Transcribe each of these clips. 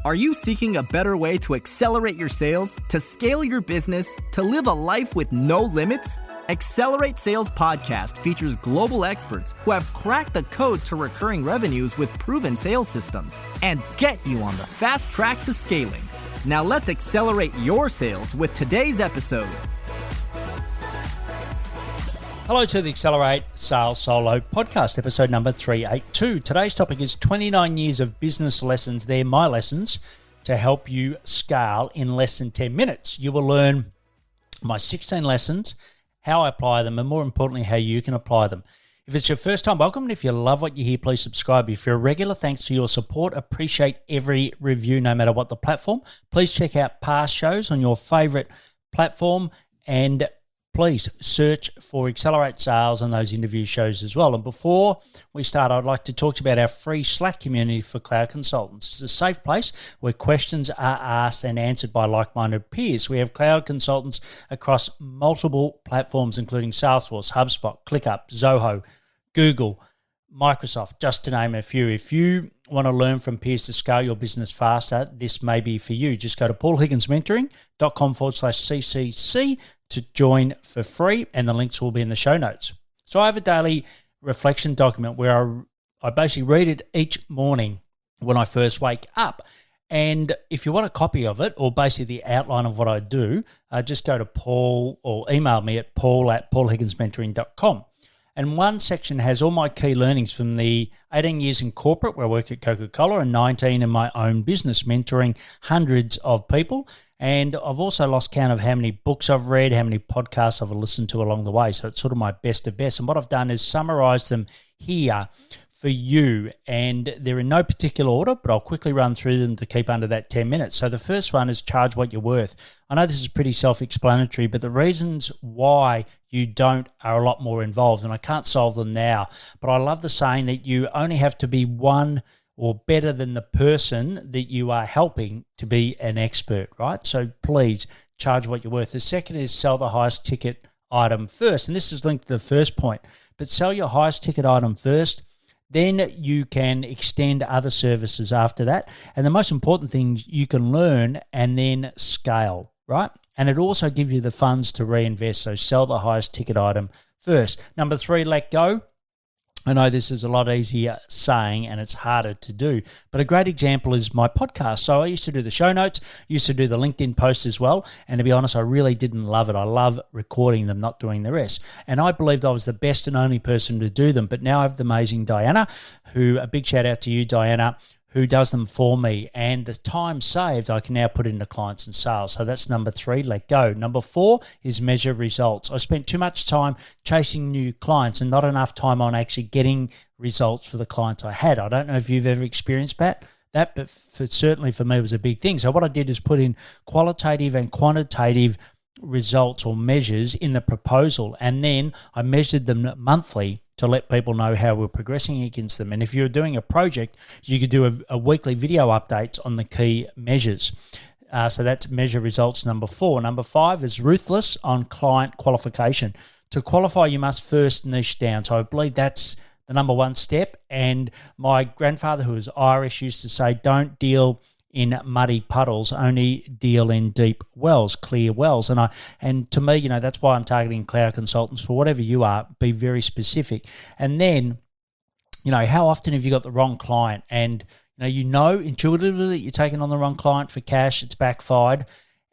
Are you seeking a better way to accelerate your sales, to scale your business, to live a life with no limits? Accelerate Sales Podcast features global experts who have cracked the code to recurring revenues with proven sales systems and get you on the fast track to scaling. Now let's accelerate your sales with today's episode. Hello to the Accelerate Sales Solo podcast, episode number 382. Today's topic is 29 years of business lessons. They're my lessons to help you scale in less than 10 minutes. You will learn my 16 lessons, how I apply them, and more importantly, how you can apply them. If it's your first time, welcome. And if you love what you hear, please subscribe. If you're a regular, thanks for your support. Appreciate every review, no matter what the platform. Please check out past shows on your favorite platform, and please search for Accelerate Sales and those interview shows as well. And before we start, I'd like to talk to you about our free Slack community for cloud consultants. It's a safe place where questions are asked and answered by like-minded peers. We have cloud consultants across multiple platforms, including Salesforce, HubSpot, ClickUp, Zoho, Google, Microsoft, just to name a few. If you want to learn from peers to scale your business faster, this may be for you. Just go to paulhigginsmentoring.com/CCC to join for free, and the links will be in the show notes. So I have a daily reflection document where I basically read it each morning when I first wake up. And if you want a copy of it, or basically the outline of what I do, just go to Paul or email me at paul@paulhigginsmentoring.com. And one section has all my key learnings from the 18 years in corporate where I worked at Coca-Cola and 19 in my own business, mentoring hundreds of people. And I've also lost count of how many books I've read, how many podcasts I've listened to along the way. So it's sort of my best of best. And what I've done is summarize them here for you. And they're in no particular order, but I'll quickly run through them to keep under that 10 minutes. So the first one is charge what you're worth. I know this is pretty self-explanatory, but the reasons why you don't are a lot more involved, and I can't solve them now. But I love the saying that you only have to be one or better than the person that you are helping to be an expert, right? So please charge what you're worth. The second is sell the highest ticket item first. And this is linked to the first point, but sell your highest ticket item first. Then you can extend other services after that. And the most important things you can learn and then scale, right? And it also gives you the funds to reinvest. So sell the highest ticket item first. Number 3, let go. I know this is a lot easier saying and it's harder to do, but a great example is my podcast. So I used to do the show notes, used to do the LinkedIn posts as well. And to be honest, I really didn't love it. I love recording them, not doing the rest. And I believed I was the best and only person to do them. But now I have the amazing Diana, who, a big shout out to you, Diana, who does them for me. And the time saved, I can now put into clients and sales. So that's number 3, let go. Number 4 is measure results. I spent too much time chasing new clients and not enough time on actually getting results for the clients I had. I don't know if you've ever experienced that, but certainly for me it was a big thing. So what I did is put in qualitative and quantitative results or measures in the proposal, and then I measured them monthly to let people know how we're progressing against them. And if you're doing a project, you could do a weekly video updates on the key measures. So that's measure results number 4. Number 5 is ruthless on client qualification. To qualify, you must first niche down. So I believe that's the number 1 step. And my grandfather, who was Irish, used to say, don't deal in muddy puddles, only deal in deep wells, clear wells. And to me, that's why I'm targeting cloud consultants. For whatever you are, be very specific. And then, how often have you got the wrong client? And, intuitively that you're taking on the wrong client for cash, it's backfired.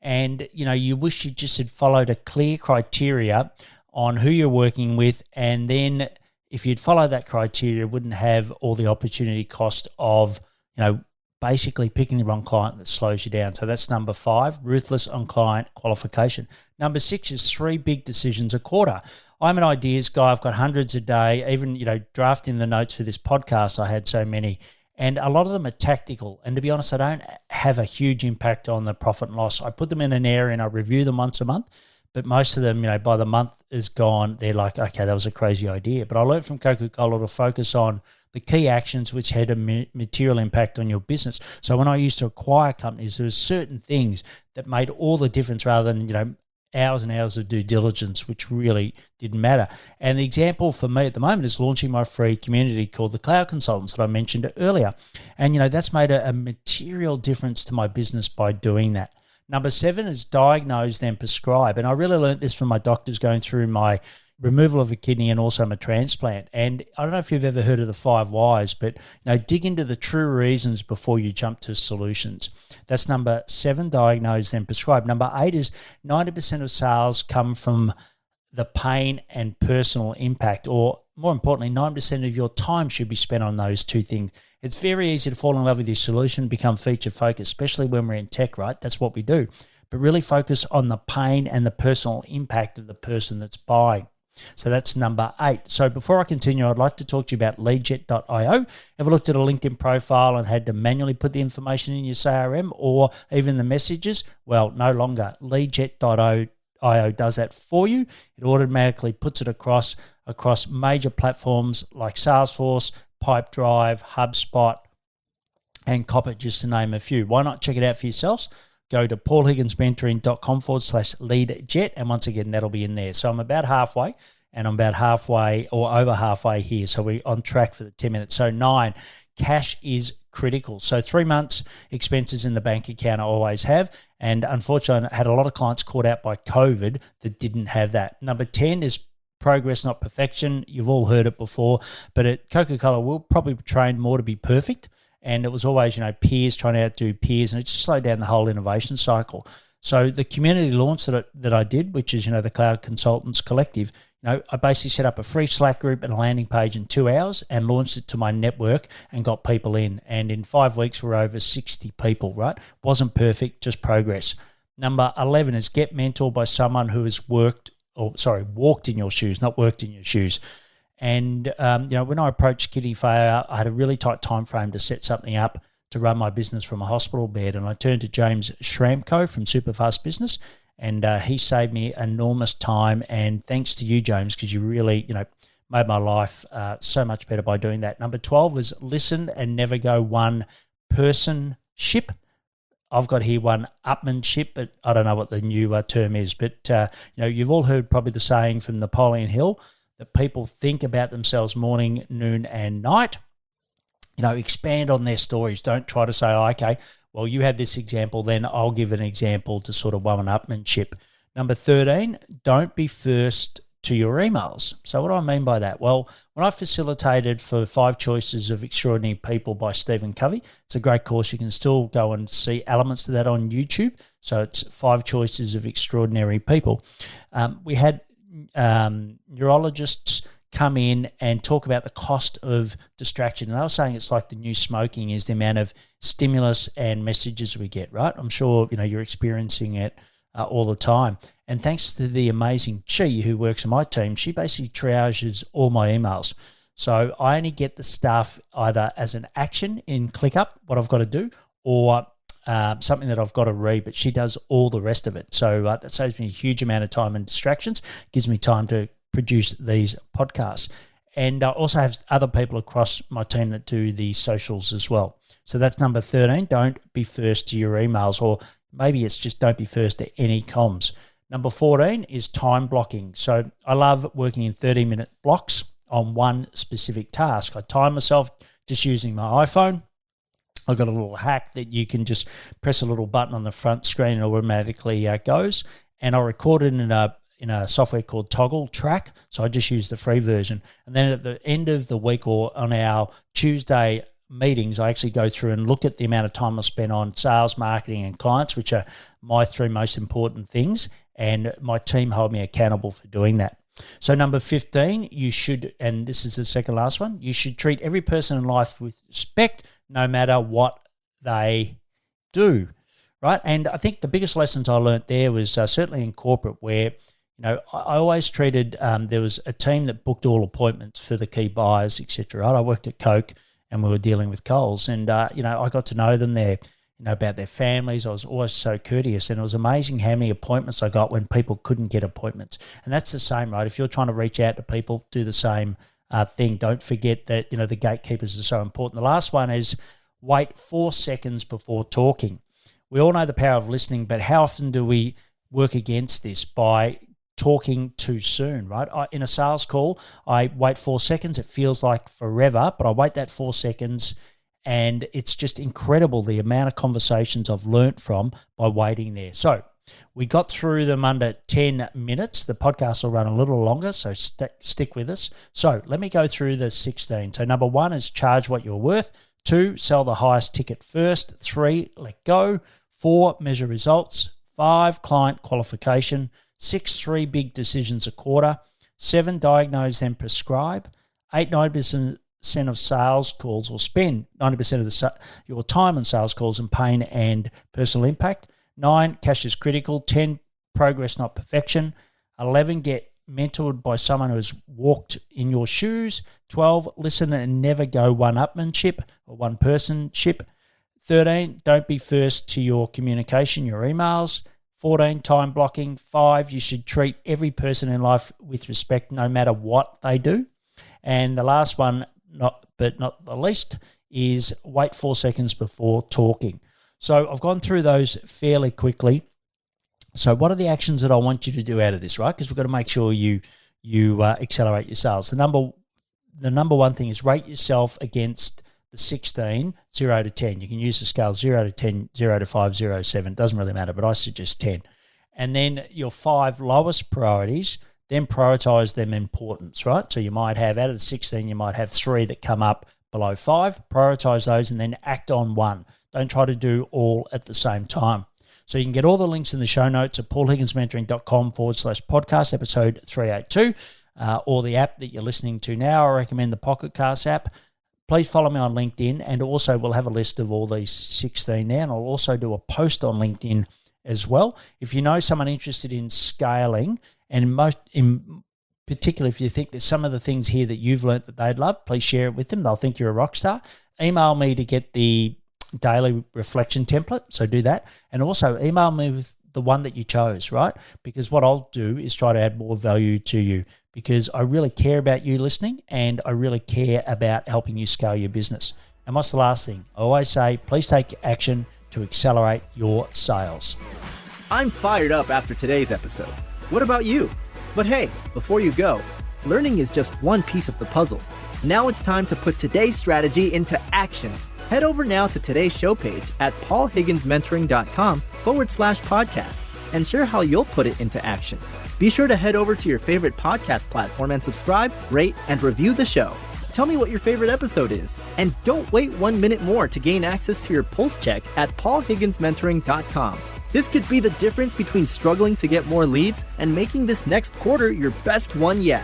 And, you wish you just had followed a clear criteria on who you're working with. And then if you'd follow that criteria, it wouldn't have all the opportunity cost of, basically picking the wrong client that slows you down. So that's number 5, ruthless on client qualification. Number 6 is 3 big decisions a quarter. I'm an ideas guy. I've got hundreds a day. Even, drafting the notes for this podcast, I had so many. And a lot of them are tactical. And to be honest, I don't have a huge impact on the profit and loss. I put them in an area and I review them once a month. But most of them, by the month is gone, they're like, okay, that was a crazy idea. But I learned from Coca-Cola to focus on the key actions which had a material impact on your business. So when I used to acquire companies, there were certain things that made all the difference rather than, hours and hours of due diligence, which really didn't matter. And the example for me at the moment is launching my free community called the Cloud Consultants that I mentioned earlier. And, that's made a material difference to my business by doing that. Number 7 is diagnose, then prescribe. And I really learned this from my doctors going through my removal of a kidney and also my transplant. And I don't know if you've ever heard of the 5 whys, but dig into the true reasons before you jump to solutions. That's number 7, diagnose, then prescribe. Number 8 is 90% of sales come from the pain and personal impact, or more importantly, 9% of your time should be spent on those two things. It's very easy to fall in love with your solution, become feature focused, especially when we're in tech, right? That's what we do. But really focus on the pain and the personal impact of the person that's buying. So that's number 8. So before I continue, I'd like to talk to you about leadjet.io. Ever looked at a LinkedIn profile and had to manually put the information in your CRM or even the messages? Well, no longer. Leadjet.io does that for you. It automatically puts it across major platforms like Salesforce, Pipedrive, HubSpot, and Copper, just to name a few. Why not check it out for yourselves? Go to paulhigginsmentoring.com/leadjet. And once again, that'll be in there. So I'm about halfway, and I'm about halfway or over halfway here. So we're on track for the 10 minutes. So 9, cash is critical. So 3 months expenses in the bank account I always have. And unfortunately, I had a lot of clients caught out by COVID that didn't have that. Number 10 is progress, not perfection. You've all heard it before, but at Coca-Cola, we'll probably train more to be perfect. And it was always, peers trying to outdo peers, and it just slowed down the whole innovation cycle. So the community launch that I did, which is, the Cloud Consultants Collective, I basically set up a free Slack group and a landing page in 2 hours and launched it to my network and got people in. And in 5 weeks, we're over 60 people, right? Wasn't perfect, just progress. Number 11 is get mentored by someone who has walked in your shoes, not worked in your shoes. And, when I approached kidney failure, I had a really tight time frame to set something up to run my business from a hospital bed. And I turned to James Schramko from Superfast Business, and he saved me enormous time. And thanks to you, James, because you really, made my life so much better by doing that. Number 12 was listen and never go one person ship. I've got here one upmanship, but I don't know what the new term is. But, you've all heard probably the saying from Napoleon Hill, that people think about themselves morning, noon, and night. Expand on their stories. Don't try to say, okay, well, you had this example, then I'll give an example to sort of one-upmanship. Number 13, don't be first to your emails. So what do I mean by that? Well, when I facilitated for 5 Choices of Extraordinary People by Stephen Covey, it's a great course. You can still go and see elements of that on YouTube. So it's 5 Choices of Extraordinary People. We had neurologists come in and talk about the cost of distraction. And I was saying it's like the new smoking is the amount of stimulus and messages we get, right? I'm sure, you're experiencing it all the time. And thanks to the amazing Chi who works on my team, she basically triages all my emails. So I only get the stuff either as an action in ClickUp, what I've got to do, or something that I've got to read, but she does all the rest of it. So that saves me a huge amount of time and distractions, gives me time to produce these podcasts. And I also have other people across my team that do the socials as well. So that's number 13, don't be first to your emails, or maybe it's just don't be first to any comms. Number 14 is time blocking. So I love working in 30-minute blocks on one specific task. I time myself just using my iPhone. I've got a little hack that you can just press a little button on the front screen and it automatically goes. And I record it in a software called Toggle Track. So I just use the free version. And then at the end of the week or on our Tuesday meetings, I actually go through and look at the amount of time I spent on sales, marketing, and clients, which are my 3 most important things. And my team hold me accountable for doing that. So number 15, you should, and this is the second last one, you should treat every person in life with respect, no matter what they do, right? And I think the biggest lessons I learned there was certainly in corporate where, I always treated, there was a team that booked all appointments for the key buyers, etc. Right? I worked at Coke and we were dealing with Coles and, I got to know them there, about their families. I was always so courteous, and it was amazing how many appointments I got when people couldn't get appointments. And that's the same, right? If you're trying to reach out to people, do the same thing. Don't forget that, the gatekeepers are so important. The last one is wait 4 seconds before talking. We all know the power of listening, but how often do we work against this by talking too soon, right? In a sales call, I wait 4 seconds. It feels like forever, but I wait that 4 seconds, and it's just incredible the amount of conversations I've learnt from by waiting there. So we got through them under 10 minutes. The podcast will run a little longer, so stick with us. So let me go through the 16. So number 1 is charge what you're worth. 2, sell the highest ticket first. 3, let go. 4, measure results. 5, client qualification. 6, 3 big decisions a quarter. 7, diagnose then prescribe. 8, 90% of sales calls, or spend 90% of your time on sales calls and pain and personal impact. 9, cash is critical. 10, progress not perfection. 11, get mentored by someone who has walked in your shoes. 12, listen and never go one-upmanship or one-personship. 13, don't be first to your communication, your emails. 14, time blocking. 5, you should treat every person in life with respect no matter what they do. And the last one, not the least, is wait 4 seconds before talking. So I've gone through those fairly quickly. So what are the actions that I want you to do out of this, right? Because we've got to make sure you accelerate your sales. The number one thing is rate yourself against the 16, 0 to 10. You can use the scale 0 to 10, 0 to 5, 0 to 7. It doesn't really matter, but I suggest 10. And then your 5 lowest priorities, then prioritize them in importance, right? So you might have, out of the 16, you might have 3 that come up below 5. Prioritize those and then act on 1. Don't try to do all at the same time. So you can get all the links in the show notes at paulhigginsmentoring.com/podcast, episode 382, or the app that you're listening to now. I recommend the Pocket Cast app. Please follow me on LinkedIn, and also we'll have a list of all these 16 there, and I'll also do a post on LinkedIn as well. If you know someone interested in scaling, and in particular if you think there's some of the things here that you've learned that they'd love, please share it with them. They'll think you're a rock star. Email me to get the daily reflection template, so do that. And also email me with the one that you chose, right? Because what I'll do is try to add more value to you, because I really care about you listening, and I really care about helping you scale your business. And what's the last thing? I always say, please take action to accelerate your sales. I'm fired up after today's episode. What about you? But hey, before you go, learning is just one piece of the puzzle. Now it's time to put today's strategy into action. Head over now to today's show page at paulhigginsmentoring.com/podcast and share how you'll put it into action. Be sure to head over to your favorite podcast platform and subscribe, rate, and review the show. Tell me what your favorite episode is. And don't wait 1 minute more to gain access to your pulse check at paulhigginsmentoring.com. This could be the difference between struggling to get more leads and making this next quarter your best one yet.